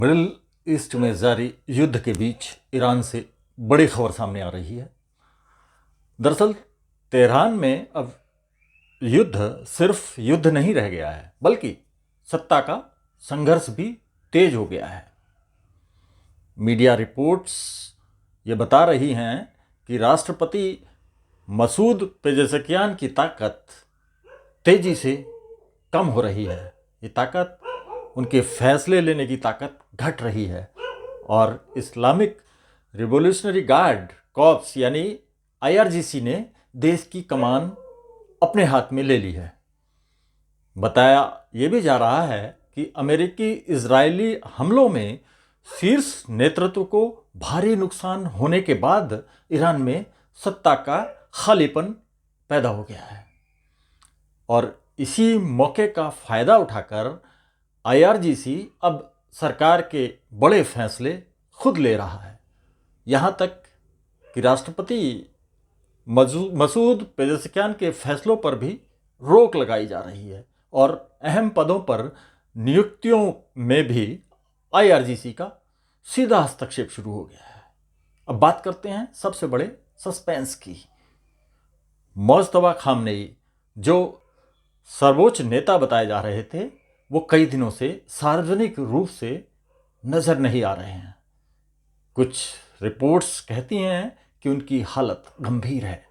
Middle east में जारी युद्ध के बीच ईरान से बड़ी खबर सामने आ रही है। दरअसल तेहरान में अब युद्ध सिर्फ युद्ध नहीं रह गया है, बल्कि सत्ता का संघर्ष भी तेज हो गया है। मीडिया रिपोर्ट्स ये बता रही हैं कि राष्ट्रपति मसूद पेजेशकियान की ताकत तेजी से कम हो रही है। ये ताकत, उनके फैसले लेने की ताकत घट रही है और इस्लामिक रिवॉल्यूशनरी गार्ड कॉर्प्स यानी IRGC ने देश की कमान अपने हाथ में ले ली है। बताया ये भी जा रहा है कि अमेरिकी इजरायली हमलों में शीर्ष नेतृत्व को भारी नुकसान होने के बाद ईरान में सत्ता का खालीपन पैदा हो गया है और इसी मौके का फायदा उठाकर IRGC अब सरकार के बड़े फैसले खुद ले रहा है। यहाँ तक कि राष्ट्रपति मसूद पेजेशकियान के फैसलों पर भी रोक लगाई जा रही है और अहम पदों पर नियुक्तियों में भी IRGC का सीधा हस्तक्षेप शुरू हो गया है। अब बात करते हैं सबसे बड़े सस्पेंस की। मुज्तबा खामनेई, जो सर्वोच्च नेता बताए जा रहे थे, वो कई दिनों से सार्वजनिक रूप से नजर नहीं आ रहे हैं। कुछ रिपोर्ट्स कहती हैं कि उनकी हालत गंभीर है,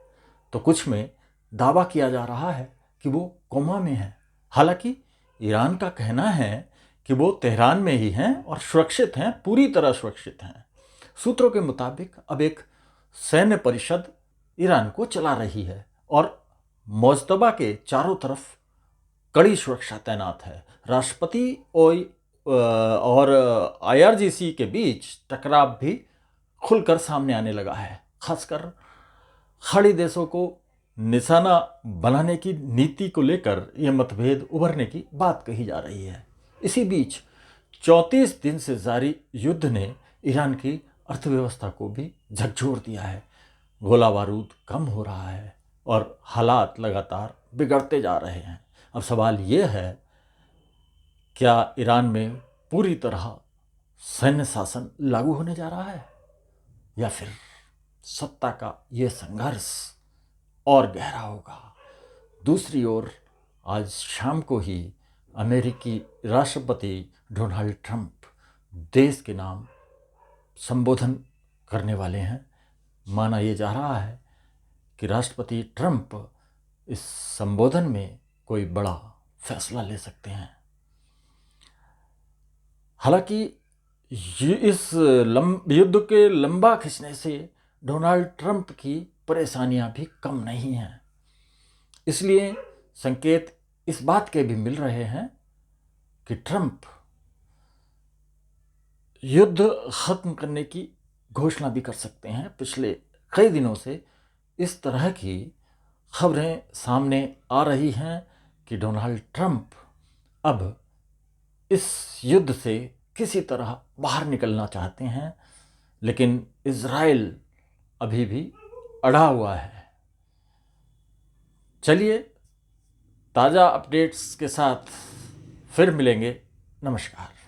तो कुछ में दावा किया जा रहा है कि वो कोमा में हैं। हालांकि ईरान का कहना है कि वो तेहरान में ही हैं और सुरक्षित हैं, पूरी तरह सुरक्षित हैं। सूत्रों के मुताबिक अब एक सैन्य परिषद ईरान को चला रही है और मुज्तबा के चारों तरफ कड़ी सुरक्षा तैनात है। राष्ट्रपति और IRGC के बीच टकराव भी खुलकर सामने आने लगा है। खासकर खाड़ी देशों को निशाना बनाने की नीति को लेकर यह मतभेद उभरने की बात कही जा रही है। इसी बीच 34 दिन से जारी युद्ध ने ईरान की अर्थव्यवस्था को भी झकझोर दिया है। गोला बारूद कम हो रहा है और हालात लगातार बिगड़ते जा रहे हैं। अब सवाल ये है, क्या ईरान में पूरी तरह सैन्य शासन लागू होने जा रहा है या फिर सत्ता का ये संघर्ष और गहरा होगा? दूसरी ओर आज शाम को ही अमेरिकी राष्ट्रपति डोनाल्ड ट्रंप देश के नाम संबोधन करने वाले हैं। माना ये जा रहा है कि राष्ट्रपति ट्रंप इस संबोधन में कोई बड़ा फैसला ले सकते हैं। हालांकि इस युद्ध के लंबा खिंचने से डोनाल्ड ट्रंप की परेशानियां भी कम नहीं हैं। इसलिए संकेत इस बात के भी मिल रहे हैं कि ट्रंप युद्ध खत्म करने की घोषणा भी कर सकते हैं। पिछले कई दिनों से इस तरह की खबरें सामने आ रही हैं कि डोनाल्ड ट्रंप अब इस युद्ध से किसी तरह बाहर निकलना चाहते हैं, लेकिन इजराइल अभी भी अड़ा हुआ है। चलिए ताज़ा अपडेट्स के साथ फिर मिलेंगे। नमस्कार।